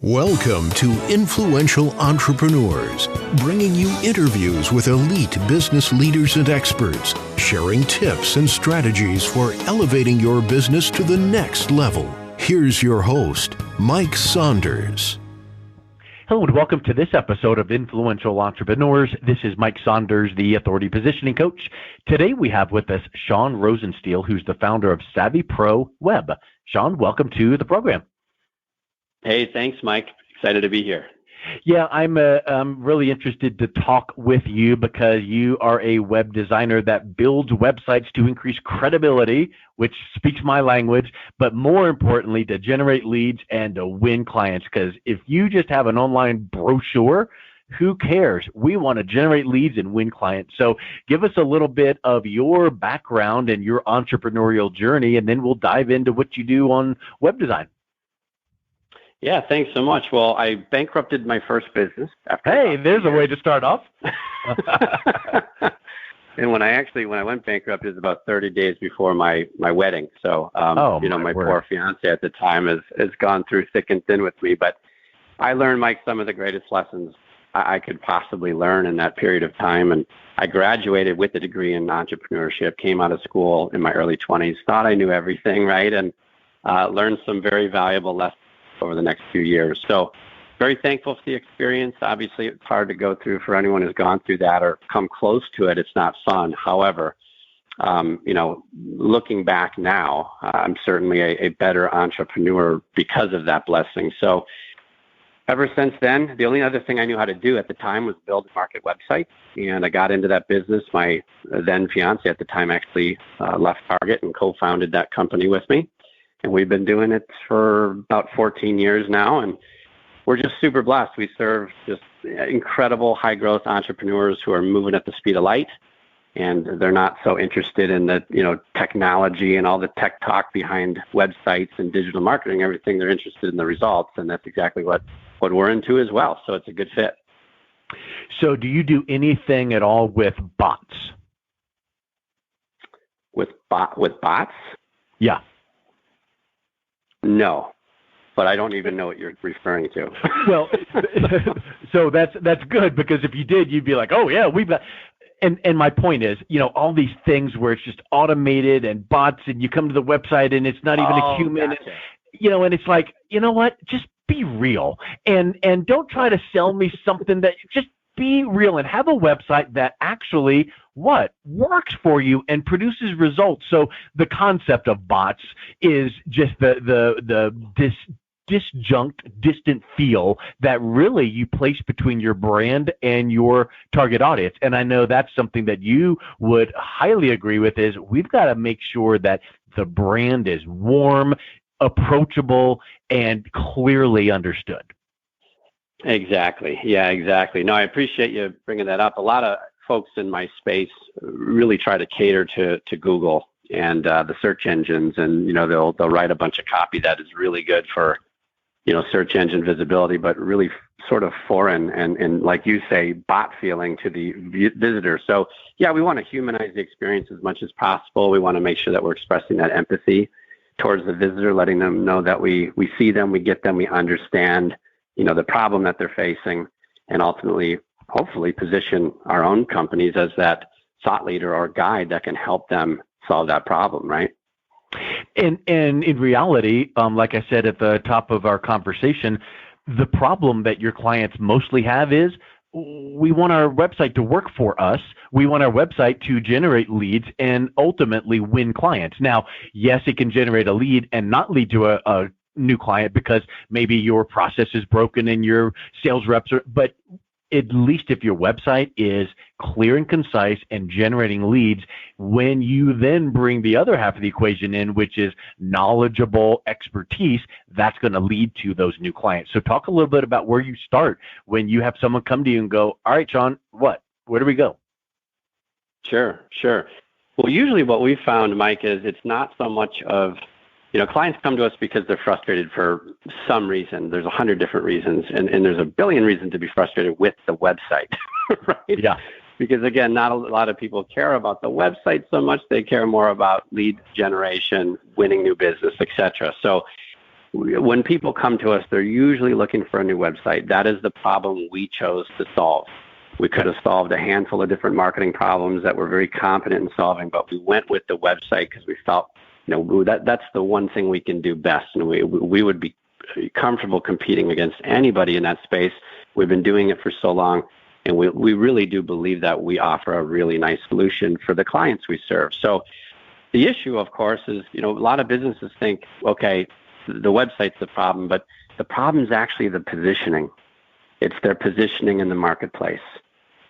Welcome to Influential Entrepreneurs, bringing you interviews with elite business leaders and experts, sharing tips and strategies for elevating your business to the next level. Here's your host, Mike Saunders. Hello and welcome to this episode of Influential Entrepreneurs. This is Mike Saunders, the Authority Positioning Coach. Today we have with us Sean Rosensteel, who's the founder of Savvy Pro Web. Sean, welcome to the program. Hey, thanks, Mike. Excited to be here. Yeah, I'm really interested to talk with you because you are a web designer that builds websites to increase credibility, which speaks my language, but more importantly, to generate leads and to win clients. Because if you just have an online brochure, who cares? We want to generate leads and win clients. So give us a little bit of your background and your entrepreneurial journey, and then we'll dive into what you do on web design. Yeah, thanks so much. Well, I bankrupted my first business. Hey, there's a way to start off. And when I went bankrupt, it was about 30 days before my wedding. So, my poor fiance at the time has gone through thick and thin with me. But I learned, Mike, some of the greatest lessons I could possibly learn in that period of time. And I graduated with a degree in entrepreneurship, came out of school in my early 20s, thought I knew everything, right? And learned some very valuable lessons over the next few years. So very thankful for the experience. Obviously, it's hard to go through for anyone who's gone through that or come close to it. It's not fun. However, looking back now, I'm certainly a better entrepreneur because of that blessing. So ever since then, the only other thing I knew how to do at the time was build and market websites. And I got into that business. My then fiance at the time actually left Target and co-founded that company with me. And we've been doing it for about 14 years now, and we're just super blessed. We serve just incredible high-growth entrepreneurs who are moving at the speed of light, and they're not so interested in the technology and all the tech talk behind websites and digital marketing. Everything, they're interested in the results, and that's exactly what we're into as well. So it's a good fit. So do you do anything at all with bots? With bots? Yeah. No, but I don't even know what you're referring to. Well, so that's good, because if you did, you'd be like, oh yeah, we've got. And my point is, all these things where it's just automated and bots, and you come to the website and it's not even a human, gotcha. And it's like, you know what? Just be real and don't try to sell me something that just be real and have a website that actually works for you and produces results. So the concept of bots is just the distant feel that really you place between your brand and your target audience. And I know that's something that you would highly agree with, is we've got to make sure that the brand is warm, approachable, and clearly understood. Exactly. Yeah, exactly. No, I appreciate you bringing that up. A lot of folks in my space really try to cater to Google and the search engines, and they'll write a bunch of copy that is really good for search engine visibility, but really sort of foreign and like you say, bot feeling to the visitor. So yeah, we want to humanize the experience as much as possible. We want to make sure that we're expressing that empathy towards the visitor, letting them know that we see them, we get them, we understand the problem that they're facing, and ultimately, hopefully, position our own companies as that thought leader or guide that can help them solve that problem, right? And in reality, like I said at the top of our conversation, the problem that your clients mostly have is we want our website to work for us. We want our website to generate leads and ultimately win clients. Now, yes, it can generate a lead and not lead to a new client because maybe your process is broken and your sales reps are, but at least if your website is clear and concise and generating leads, when you then bring the other half of the equation in, which is knowledgeable expertise, that's going to lead to those new clients. So talk a little bit about where you start when you have someone come to you and go, all right, Sean, where do we go? Sure. Well, usually what we've found, Mike, is it's not so much of, clients come to us because they're frustrated for some reason. There's 100 different reasons, and there's a billion reasons to be frustrated with the website, right? Yeah. Because, again, not a lot of people care about the website so much. They care more about lead generation, winning new business, et cetera. So when people come to us, they're usually looking for a new website. That is the problem we chose to solve. We could have solved a handful of different marketing problems that we're very competent in solving, but we went with the website because we felt, that's the one thing we can do best, and we would be comfortable competing against anybody in that space. We've been doing it for so long, and we really do believe that we offer a really nice solution for the clients we serve. So the issue, of course, is, a lot of businesses think, okay, the website's the problem, but the problem is actually the positioning. It's their positioning in the marketplace.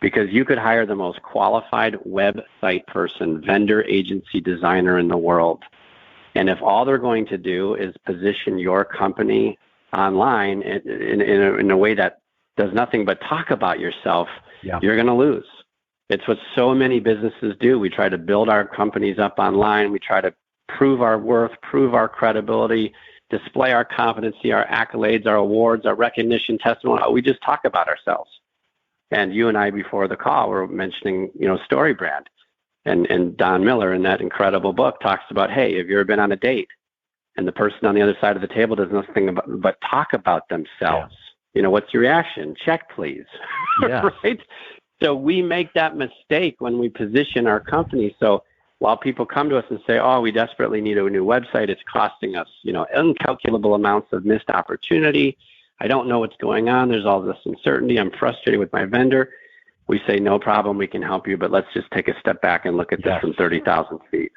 Because you could hire the most qualified website person, vendor, agency, designer in the world. And if all they're going to do is position your company online in a way that does nothing but talk about yourself, you're going to lose. It's what so many businesses do. We try to build our companies up online. We try to prove our worth, prove our credibility, display our competency, our accolades, our awards, our recognition, testimony. We just talk about ourselves. And you and I, before the call, were mentioning, StoryBrand. And Don Miller, in that incredible book, talks about, hey, have you ever been on a date and the person on the other side of the table does nothing but talk about themselves? Yeah. What's your reaction? Check, please. Yeah. Right? So we make that mistake when we position our company. So while people come to us and say, oh, we desperately need a new website, it's costing us, incalculable amounts of missed opportunity. I don't know what's going on. There's all this uncertainty. I'm frustrated with my vendor. We say, no problem, we can help you, but let's just take a step back and look at this from 30,000 feet.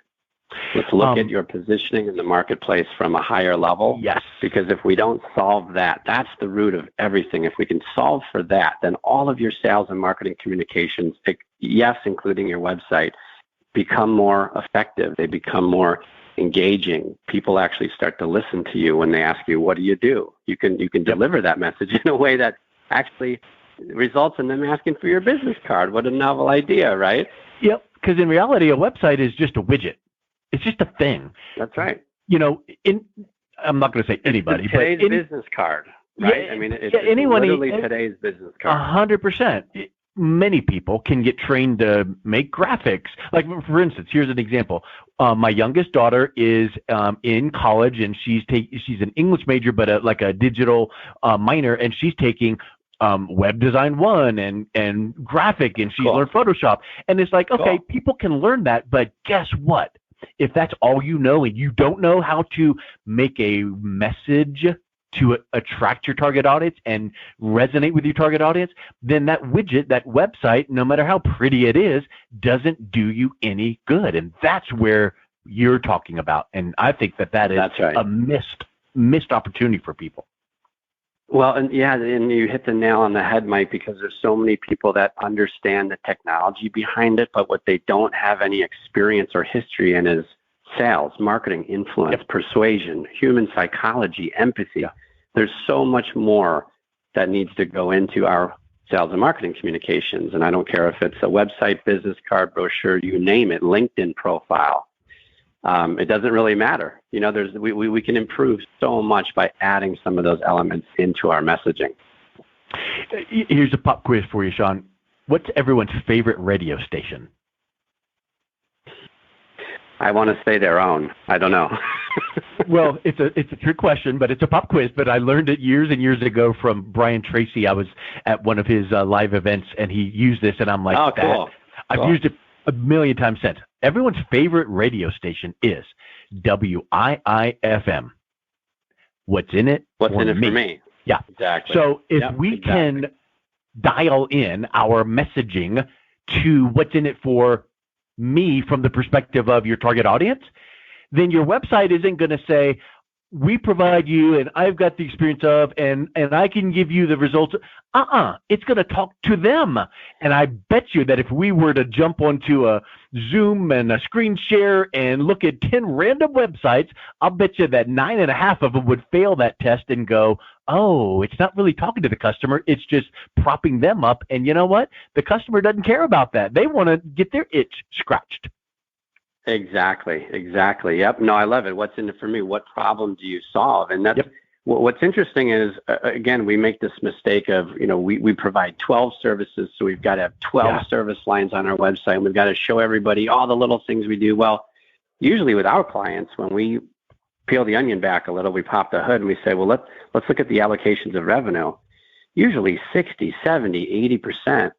Let's look at your positioning in the marketplace from a higher level. Yes. Because if we don't solve that, that's the root of everything. If we can solve for that, then all of your sales and marketing communications, yes, including your website, become more effective. They become more engaging. People actually start to listen to you when they ask you, what do you do? You can deliver that message in a way that actually results in them asking for your business card. What a novel idea, right? Yep, because in reality, a website is just a widget. It's just a thing. That's right. I'm not going to say anybody, it's today's business card, right? Yeah, it's literally today's business card. 100%. Many people can get trained to make graphics. Like, for instance, here's an example. My youngest daughter is in college, and she's an English major, but like a digital minor, and she's taking web design 1 and graphic, and she's learned Photoshop. And it's like, okay, people can learn that, but guess what? If that's all you know and you don't know how to make a message to attract your target audience and resonate with your target audience, then that widget, that website, no matter how pretty it is, doesn't do you any good. And that's where you're talking about. And I think that is a missed opportunity for people. Well, and you hit the nail on the head, Mike, because there's so many people that understand the technology behind it, but what they don't have any experience or history in is sales, marketing, influence, persuasion, human psychology, empathy. Yeah. There's so much more that needs to go into our sales and marketing communications. And I don't care if it's a website, business card, brochure, you name it, LinkedIn profile. It doesn't really matter. We can improve so much by adding some of those elements into our messaging. Here's a pop quiz for you, Sean. What's everyone's favorite radio station? I want to say their own. I don't know. Well, it's a trick question, but it's a pop quiz. But I learned it years and years ago from Brian Tracy. I was at one of his live events, and he used this, and I'm like, oh, cool. I've used it a million times since. Everyone's favorite radio station is WIIFM. What's in it? What's in it for me? Yeah, exactly. So if we can dial in our messaging to what's in it for me from the perspective of your target audience, then your website isn't going to say, we provide you and I've got the experience of and I can give you the results. It's going to talk to them. And I bet you that if we were to jump onto a Zoom and a screen share and look at 10 random websites, I'll bet you that 9.5 of them would fail that test and go, oh, it's not really talking to the customer. It's just propping them up. And you know what? The customer doesn't care about that. They want to get their itch scratched. Exactly. Yep. No, I love it. What's in it for me? What problem do you solve? And that's what's interesting is, again, we make this mistake of, we provide 12 services. So we've got to have 12 service lines on our website. And we've got to show everybody all the little things we do. Well, usually with our clients, when we peel the onion back a little, we pop the hood and we say, well, let's look at the allocations of revenue. Usually 60, 70, 80%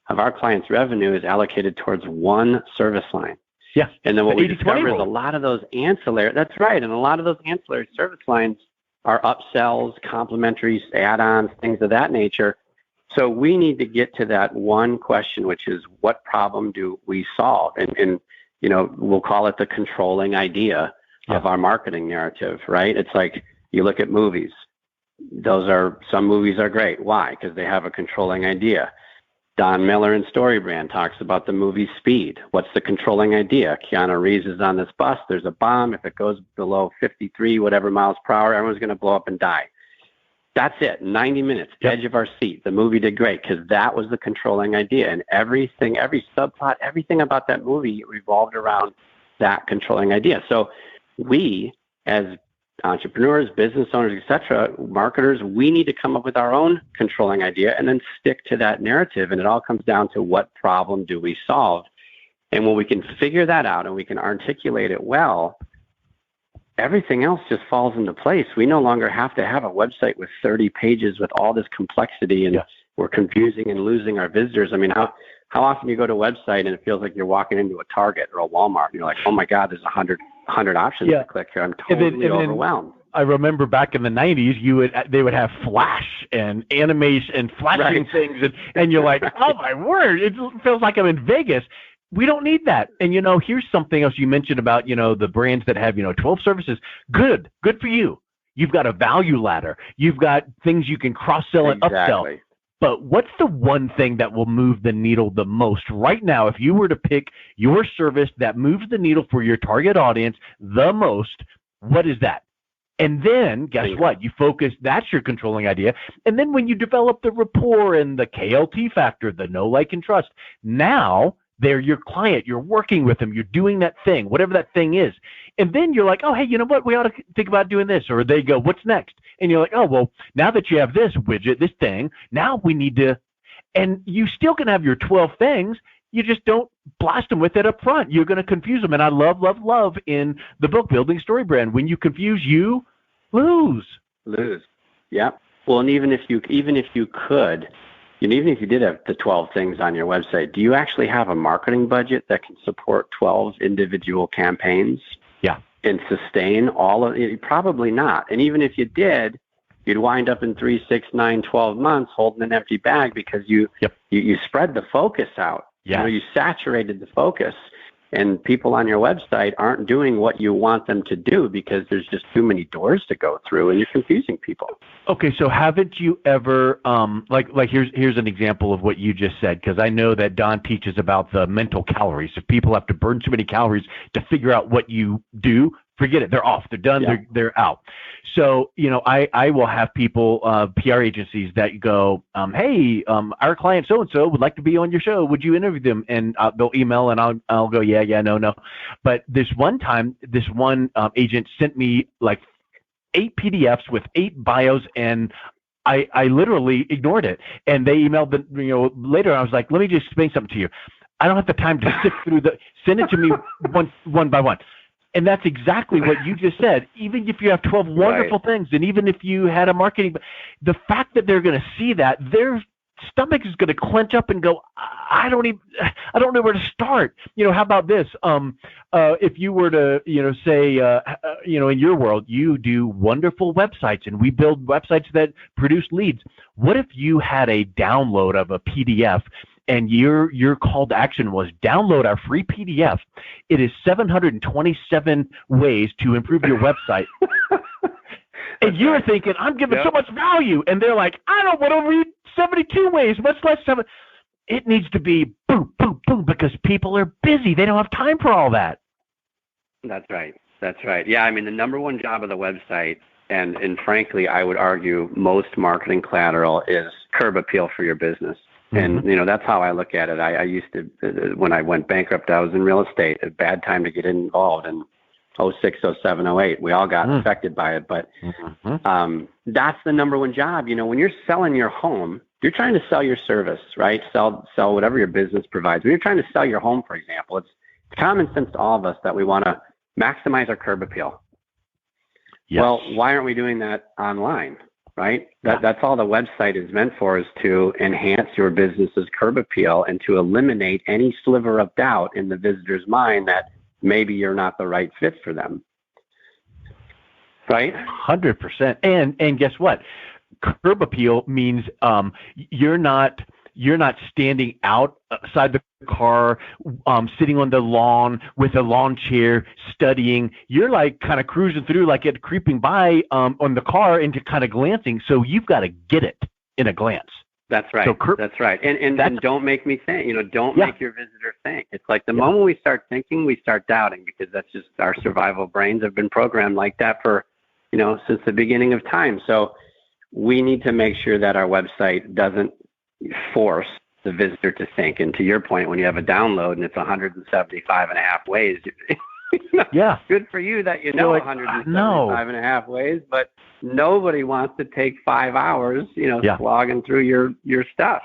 of our clients' revenue is allocated towards one service line. Yeah. And then what we discover is a lot of those ancillary, that's right. And a lot of those ancillary service lines are upsells, complementaries, add-ons, things of that nature. So we need to get to that one question, which is, what problem do we solve? And we'll call it the controlling idea of our marketing narrative, right? It's like you look at movies. Some movies are great. Why? Because they have a controlling idea. Don Miller in StoryBrand talks about the movie Speed. What's the controlling idea? Keanu Reeves is on this bus. There's a bomb. If it goes below 53, whatever miles per hour, everyone's going to blow up and die. That's it. 90 minutes, edge of our seat. The movie did great because that was the controlling idea. And everything, every subplot, everything about that movie revolved around that controlling idea. So we, as entrepreneurs, business owners, etc., marketers, we need to come up with our own controlling idea and then stick to that narrative. And it all comes down to, what problem do we solve? And when we can figure that out and we can articulate it well, everything else just falls into place. We no longer have to have a website with 30 pages with all this complexity and we're confusing and losing our visitors. I mean, how often you go to a website and it feels like you're walking into a Target or a Walmart and you're like, oh my God, there's 100 options to click here. I'm totally overwhelmed. I remember back in the 90s, they would have flash and animation and flashing things, and you're like, oh my word, it feels like I'm in Vegas. We don't need that. And, here's something else you mentioned about, the brands that have, 12 services. Good for you. You've got a value ladder. You've got things you can cross-sell and upsell. But what's the one thing that will move the needle the most right now? If you were to pick your service that moves the needle for your target audience the most, what is that? And then guess what? You focus, that's your controlling idea. And then when you develop the rapport and the KLT factor, the know, like, and trust, now they're your client. You're working with them. You're doing that thing, whatever that thing is. And then you're like, oh, hey, you know what? We ought to think about doing this. Or they go, what's next? And you're like, oh, well, now that you have this widget, this thing, now we need to, and you still can have your 12 things. You just don't blast them with it up front. You're going to confuse them. And I love in the book, Building StoryBrand, when you confuse, you lose. Yeah. Well, and even if you could, even if you did have the 12 things on your website, do you actually have a marketing budget that can support 12 individual campaigns? Yeah. And sustain all of it? Probably not. And even if you did, you'd wind up in 3, 6, 9, 12 months holding an empty bag because you spread the focus out. Yeah. You saturated the focus. And people on your website aren't doing what you want them to do because there's just too many doors to go through and you're confusing people. Okay, so haven't you ever, here's an example of what you just said, because I know that Don teaches about the mental calories. If people have to burn too many calories to figure out what you do, forget it. They're off. They're done. Yeah. They're out. So, I will have people, PR agencies that go, hey, our client so-and-so would like to be on your show. Would you interview them? And they'll email and I'll go, yeah, no. But this one time, this one agent sent me like 8 PDFs with 8 bios, and I literally ignored it. And they emailed later. I was like, let me just explain something to you. I don't have the time to sift through send it to me one by one. And that's exactly what you just said. Even if you have 12 wonderful things, and even if you had a marketing, the fact that they're going to see that, their stomach is going to clench up and go, I don't know where to start. How about this? If you were to, say, in your world, you do wonderful websites and we build websites that produce leads. What if you had a download of a PDF and your call to action was download our free PDF? It is 727 ways to improve your website. And you're thinking, I'm giving so much value. And they're like, I don't want to read 72 ways, much less 7. It needs to be boom, boom, boom, because people are busy. They don't have time for all that. That's right. Yeah, I mean, the number one job of the website, and frankly, I would argue most marketing collateral, is curb appeal for your business. And, that's how I look at it. I used to, when I went bankrupt, I was in real estate, a bad time to get involved in 06, 07, 08. We all got affected by it. But that's the number one job. When you're selling your home, you're trying to sell your service, right? Sell whatever your business provides. When you're trying to sell your home, for example, it's common sense to all of us that we want to maximize our curb appeal. Yes. Well, why aren't we doing that online, right? That's all the website is meant for, is to enhance your business's curb appeal and to eliminate any sliver of doubt in the visitor's mind that maybe you're not the right fit for them. Right? 100%. And guess what? Curb appeal means you're not standing outside the car, sitting on the lawn with a lawn chair studying. You're like kind of cruising through, like it creeping by on the car and just kind of glancing. So you've got to get it in a glance. That's right. That's right. And don't make me think, don't make your visitor think. It's like the moment we start thinking, we start doubting, because that's just our survival brains have been programmed like that for, since the beginning of time. So we need to make sure that our website doesn't force the visitor to think. And to your point, when you have a download and it's 175 and a half ways, good for you that 175 and a half ways, but nobody wants to take 5 hours, slogging through your stuff.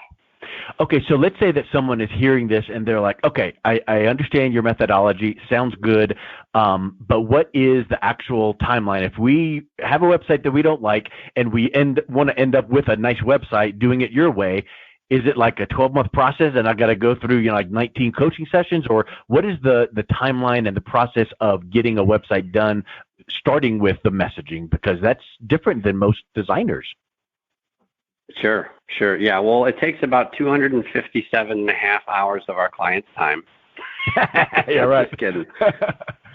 Okay, so let's say that someone is hearing this and they're like, okay, I understand your methodology, sounds good, but what is the actual timeline? If we have a website that we don't like and we want to end up with a nice website doing it your way, is it like a 12-month process and I got to go through, like 19 coaching sessions, or what is the timeline and the process of getting a website done, starting with the messaging? Because that's different than most designers. Sure. Yeah. Well, it takes about 257 and a half hours of our clients' time. Yeah, right.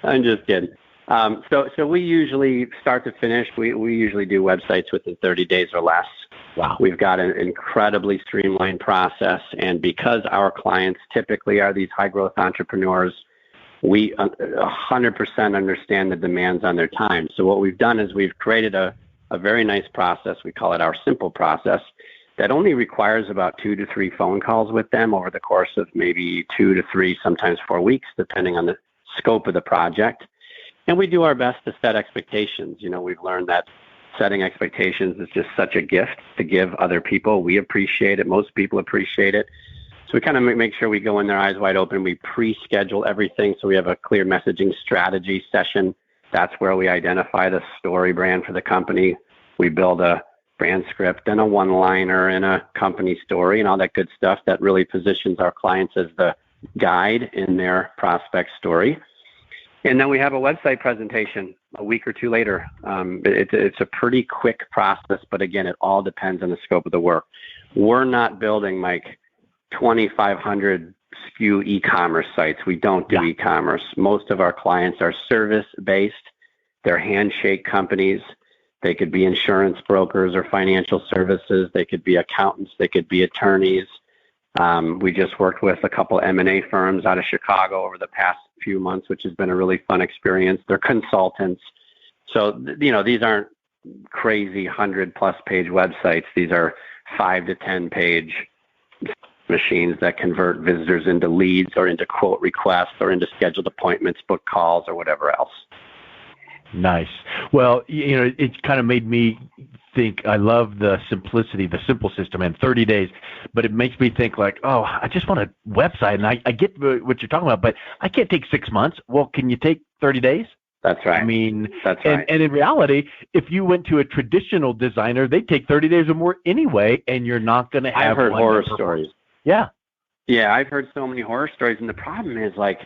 I'm just kidding. So we usually start to finish, we usually do websites within 30 days or less. Wow. We've got an incredibly streamlined process. And because our clients typically are these high growth entrepreneurs, we 100% understand the demands on their time. So what we've done is we've created a very nice process. We call it our simple process, that only requires about 2 to 3 phone calls with them over the course of maybe 2 to 3, sometimes 4 weeks, depending on the scope of the project. And we do our best to set expectations. We've learned that setting expectations is just such a gift to give other people. We appreciate it. Most people appreciate it. So we kind of make sure we go in there eyes wide open. We pre-schedule everything. So we have a clear messaging strategy session. That's where we identify the story brand for the company. We build a brand script and a one-liner and a company story and all that good stuff that really positions our clients as the guide in their prospect story. And then we have a website presentation a week or 2 later. It's a pretty quick process, but again, it all depends on the scope of the work. We're not building, Mike, 2,500 SKU e-commerce sites. We don't do e-commerce. Most of our clients are service-based. They're handshake companies. They could be insurance brokers or financial services. They could be accountants. They could be attorneys. We just worked with a couple M&A firms out of Chicago over the past few months, which has been a really fun experience. They're consultants. So, these aren't crazy 100+ page websites. These are 5 to 10 page machines that convert visitors into leads or into quote requests or into scheduled appointments, book calls, or whatever else. Nice. Well, it kind of made me think, I love the simplicity, the simple system, and 30 days, but it makes me think like, oh, I just want a website, and I get what you're talking about, but I can't take 6 months. Well, can you take 30 days? That's right. I mean, that's right. And in reality, if you went to a traditional designer, they'd take 30 days or more anyway, and you're not going to have I've heard horror stories. Yeah. Yeah, I've heard so many horror stories, and the problem is, like,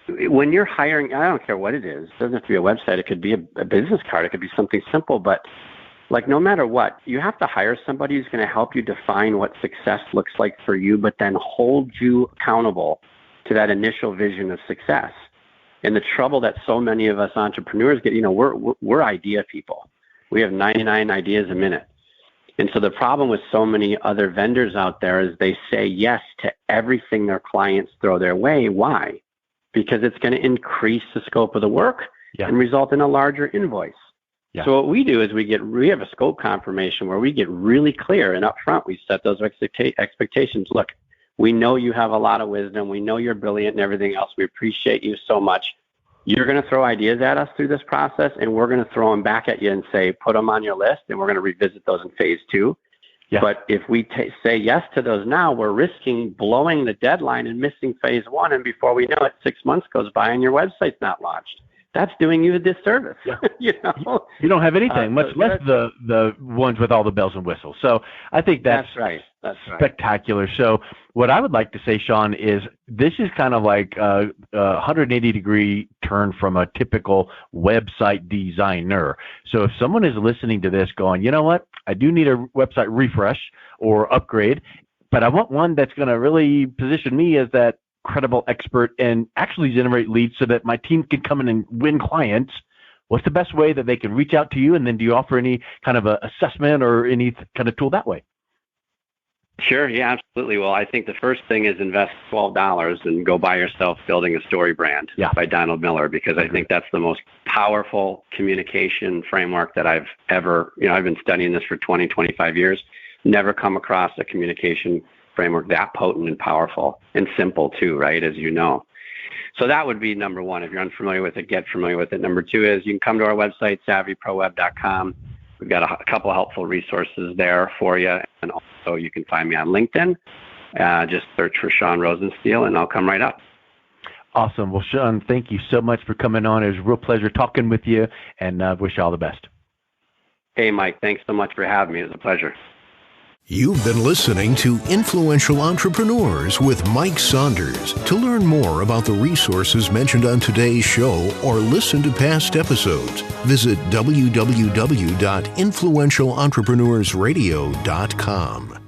when you're hiring, I don't care what it is. It doesn't have to be a website. It could be a business card. It could be something simple. But, like, no matter what, you have to hire somebody who's going to help you define what success looks like for you, but then hold you accountable to that initial vision of success. And the trouble that so many of us entrepreneurs get, we're idea people. We have 99 ideas a minute. And so the problem with so many other vendors out there is they say yes to everything their clients throw their way. Why? Because it's going to increase the scope of the work and result in a larger invoice. Yeah. So what we do is we have a scope confirmation where we get really clear, and up front we set those expectations. Look, we know you have a lot of wisdom. We know you're brilliant and everything else. We appreciate you so much. You're going to throw ideas at us through this process, and we're going to throw them back at you and say, put them on your list, and we're going to revisit those in phase 2. Yeah. But if we say yes to those now, we're risking blowing the deadline and missing phase 1. And before we know it, 6 months goes by and your website's not launched. that's doing you a disservice. Yeah. You know, you don't have anything, much less the ones with all the bells and whistles. So I think that's right. That's spectacular. So what I would like to say, Sean, is this is kind of like a 180-degree turn from a typical website designer. So if someone is listening to this going, you know what, I do need a website refresh or upgrade, but I want one that's going to really position me as that credible expert and actually generate leads so that my team can come in and win clients. What's the best way that they can reach out to you? And then do you offer any kind of a assessment or any kind of tool that way? Sure. Yeah, absolutely. Well, I think the first thing is invest $12 and go buy yourself Building a Story Brand by Donald Miller, because I think that's the most powerful communication framework that I've ever, I've been studying this for 20, 25 years, never come across a communication framework that potent and powerful and simple too, right? As you know. So that would be number one. If you're unfamiliar with it, get familiar with it. Number two is you can come to our website, savvyproweb.com. We've got a couple of helpful resources there for you. And also you can find me on LinkedIn. Just search for Sean Rosensteel and I'll come right up. Awesome. Well, Sean, thank you so much for coming on. It was a real pleasure talking with you, and wish you all the best. Hey, Mike, thanks so much for having me. It was a pleasure. You've been listening to Influential Entrepreneurs with Mike Saunders. To learn more about the resources mentioned on today's show or listen to past episodes, visit www.influentialentrepreneursradio.com.